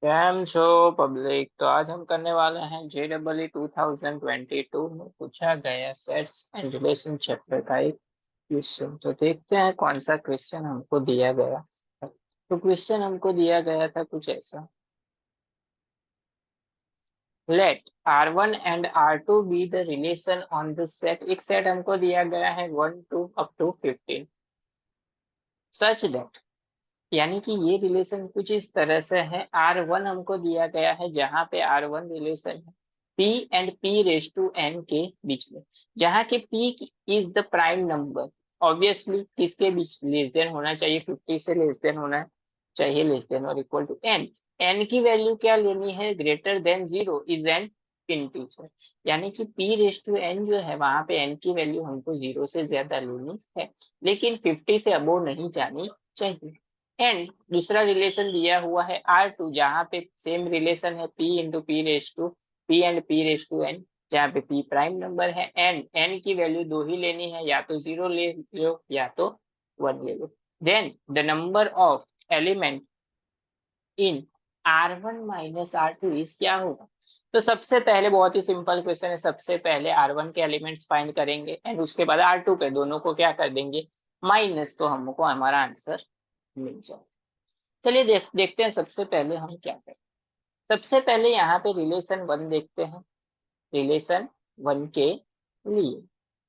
Cam show public. तो आज हम करने वाले हैं JEE 2022 में पूछा गया सेट्स एंड रिलेशन चैप्टर का एक क्वेश्चन। तो देखते हैं कौन सा क्वेश्चन हमको दिया गया। तो क्वेश्चन हमको दिया गया था कुछ ऐसा। Let R1 and R2 be the relation on this set. एक सेट हमको दिया गया है 1 to up to 15 such that, यानी कि ये रिलेशन कुछ इस तरह से है। R1 हमको दिया गया है जहां पे R1 रिलेशन है P and P raise to N के बीच में, जहां के P is the prime number. Obviously किसके बीच लेस देन होना चाहिए, 50 से लेस देन होना चाहिए, लेस देन और इक्वल टू N। N की वैल्यू क्या लेनी है, greater than 0 is an integer, यानी कि P रेस टू N जो है वहां पे N की वैल्यू हमको 0 से ज्यादा लेनी है, लेकिन 50 से अबोव नहीं जानी चाहिए। एंड दूसरा रिलेशन दिया हुआ है R2 जहां पे सेम रिलेशन है P into P raise to P and P raise to N, जहाँ पे P प्राइम नंबर है एंड N की वैल्यू दो ही लेनी है, या तो 0 ले लो या तो 1 ले लो। Then the number of element in R1 minus R2 is क्या होगा। तो सबसे पहले बहुत ही सिंपल क्वेश्चन है, सबसे पहले R1 के एलिमेंट्स फाइंड करेंगे एंड उसके बाद R2 के, दोनों को क्या कर देंगे माइनस, तो हमको हमारा आंसर मिल जाए। चलिए देखते हैं सबसे पहले हम क्या करें। सबसे पहले यहाँ पे रिलेशन वन देखते हैं। रिलेशन वन के लिए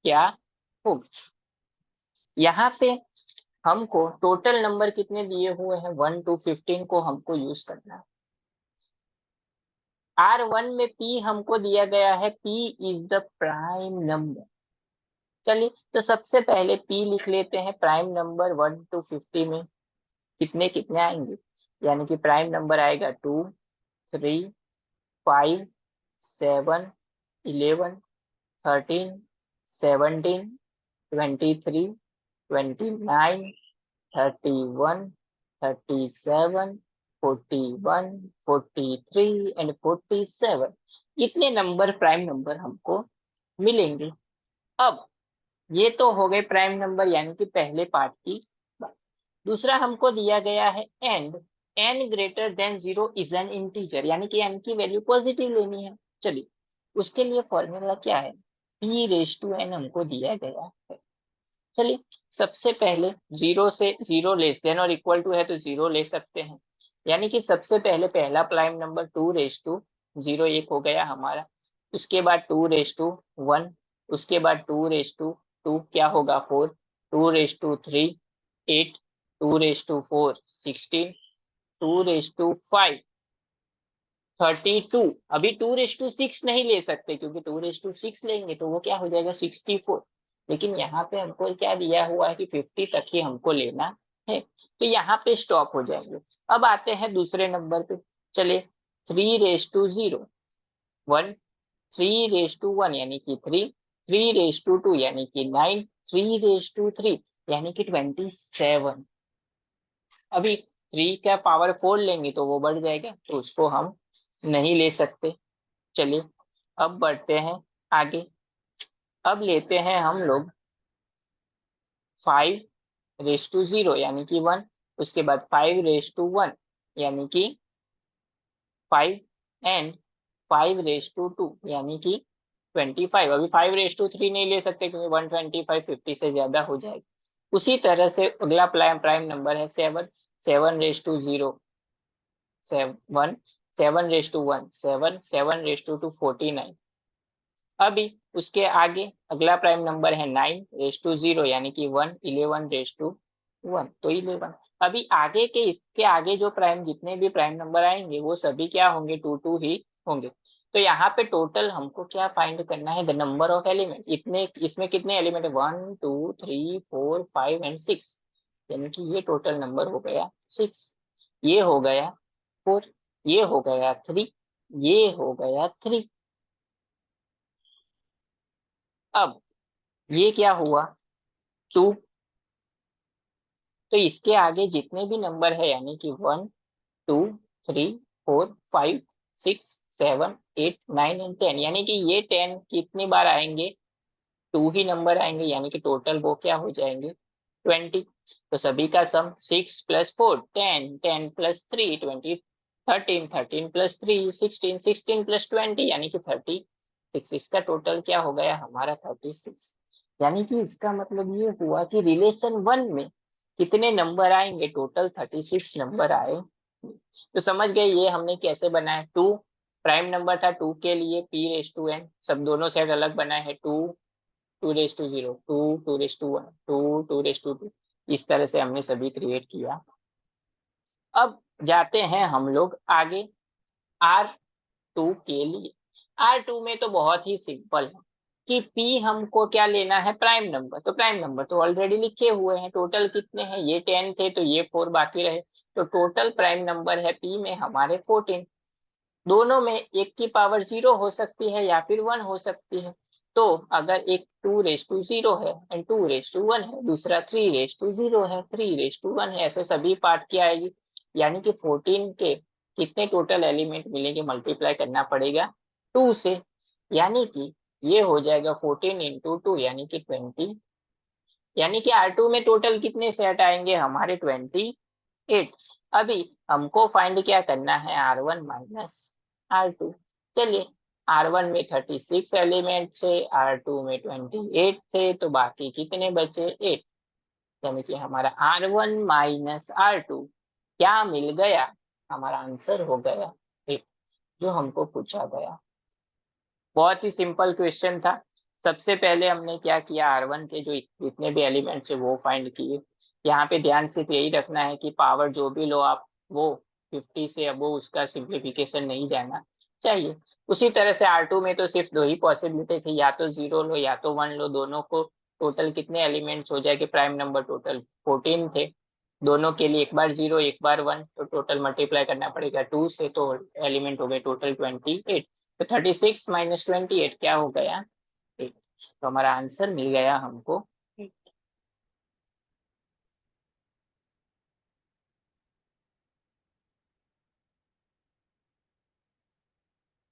क्या होगा, यहाँ पे हमको टोटल नंबर कितने दिए हुए हैं 1 टू 15 को हमको यूज करना है। R1 में P हमको दिया गया है P is the prime number. चलिए तो सबसे पहले P लिख लेते हैं, प्राइम नंबर 1 टू 50 में कितने कितने आएंगे, यानी कि प्राइम नंबर आएगा 2 3 5 7 11 13 17 23 29 31 37 41 43 एंड 47, इतने नंबर प्राइम नंबर हमको मिलेंगे। अब ये तो हो गए प्राइम नंबर, यानी कि पहले पार्ट की बात। दूसरा हमको दिया गया है and n greater than 0 is an integer, यानी कि n की वैल्यू पॉजिटिव लेनी है। चलिए उसके लिए फॉर्मूला क्या है, p रेस टू n हमको दिया गया है। चलिए सबसे पहले 0 से 0 लेस देन और इक्वल टू है तो 0 ले सकते हैं, यानी कि सबसे पहले पहला प्राइम नंबर 2 रेस टू 0 एक हो गया हमारा, उसके बाद 2 रेस टू 1, उसके बाद 2 रेस टू 2 क्या होगा 4, 2 raise to 3 8, 2 raise to 4 16, 2 raise to 5 32। अभी 2 रेस टू 6 नहीं ले सकते क्योंकि 2 रेस टू 6 लेंगे तो वो क्या हो जाएगा 64, लेकिन यहाँ पे हमको क्या दिया हुआ है कि 50 तक ही हमको लेना है, तो यहाँ पे स्टॉप हो जाएंगे। अब आते हैं दूसरे नंबर पे। चले 3 रेस टू 0 1, 3 रेस टू 1 यानी कि 3, 3 रेस टू 2 यानी कि 9, 3 रेस टू 3 यानी कि 27। अभी 3 का पावर 4 लेंगे तो वो बढ़ जाएगा, तो उसको हम नहीं ले सकते। चलिए अब बढ़ते हैं आगे। अब लेते हैं हम लोग 5 रेस टू 0 यानी कि 1, उसके बाद 5 रेस टू 1 यानी कि 5 एंड 5 रेस टू 2 यानी कि 25। अभी 5 रेस टू 3 नहीं ले सकते क्योंकि 125 50 से ज्यादा हो जाएगा। उसी तरह से अगला प्राइम नंबर है 7, 7 raise to 0 7, 7 raise to 1 7, 7 raise to 2 49। अभी उसके आगे अगला प्राइम नंबर है 9 रेस टू 0 यानी कि 1, 11 रेस टू 1 तो 11। अभी आगे के इसके आगे जो प्राइम जितने भी प्राइम नंबर आएंगे वो सभी क्या होंगे 2 2 ही होंगे। तो यहाँ पे टोटल हमको क्या फाइंड करना है, द नंबर ऑफ एलिमेंट। इतने इसमें कितने एलिमेंट है 1 2 3 4 5 एंड 6, यानी कि ये टोटल नंबर हो गया 6, ये हो गया 4, ये हो गया 3, ये हो गया 3। अब ये क्या हुआ 2, तो इसके आगे जितने भी नंबर है यानी कि 1 2 3 4 5 6 7 8 9 एंड 10, यानी कि ये 10 कितनी बार आएंगे, 2 ही नंबर आएंगे, यानी कि टोटल वो क्या हो जाएंगे 20। तो सभी का सम 6 प्लस 4 10, 10 प्लस 3 25, 13, 13 प्लस 3 16, 16 प्लस 20 यानी कि 36। इसका टोटल क्या हो गया हमारा 36। यानी कि इसका मतलब ये हुआ कि रिलेशन 1 में कितने नंबर आएंगे, टोटल 36 नंबर आए। तो समझ गए ये हमने कैसे बनाया। टू प्राइम नंबर था, टू के लिए पी रेस टू एन, सब दोनों सेट अलग बनाए हैं। Two, two raise to zero, two, two raise to one, two, two raise to two, इस तरह से हमने सभी क्रिएट किया। अब जाते हैं हम लोग आगे आर टू के लिए। आर टू में तो बहुत ही सिंपल है कि पी हमको क्या लेना है, प्राइम नंबर। तो प्राइम नंबर तो ऑलरेडी लिखे हुए हैं, टोटल कितने हैं, ये 10 थे तो ये 4 बाकी रहे, तो टोटल प्राइम नंबर है पी में हमारे 14। दोनों में एक की पावर 0 हो सकती है या फिर 1 हो सकती है। तो अगर एक 2 रेस टू 0 है एंड 2 रेस टू 1 है, दूसरा 3 रेस टू 0 है, 3 रेस टू 1 है, ऐसे सभी पार्ट की आएगी। यानी कि 14 के कितने टोटल एलिमेंट मिलेंगे, मल्टीप्लाई करना पड़ेगा 2 से। यानी कि ये हो जाएगा 14 इंटू 2 यानी कि 20। यानी कि R2 में टोटल कितने सेट आएंगे हमारे 28। अभी हमको फाइंड क्या करना है, R1 माइनस R2। चलिए, R1 में 36 एलिमेंट थे, R2 में 28 थे, तो बाकी कितने बचे, 8। यानी कि हमारा R1 माइनस R2 क्या मिल गया, हमारा आंसर हो गया 8, जो हमको पूछा गया। बहुत ही सिंपल क्वेश्चन था। सबसे पहले हमने क्या किया, R1 के जो जितने भी एलिमेंट्स है वो फाइंड किए। यहाँ पे ध्यान सिर्फ यही रखना है कि पावर जो भी लो आप, वो 50 से अब वो उसका सिंप्लीफिकेशन नहीं जाना चाहिए। उसी तरह से R2 में तो सिर्फ दो ही पॉसिबिलिटी थी, या तो 0 लो या तो 1 लो, दोनों को टोटल कितने एलिमेंट्स हो जाएंगे, प्राइम नंबर टोटल 14 थे, दोनों के लिए एक बार 0 एक बार 1, तो टोटल मल्टीप्लाई करना पड़ेगा 2 से, तो एलिमेंट हो गए टोटल 28। तो 36 माइनस 28 क्या हो गया, 8। तो हमारा आंसर मिल गया हमको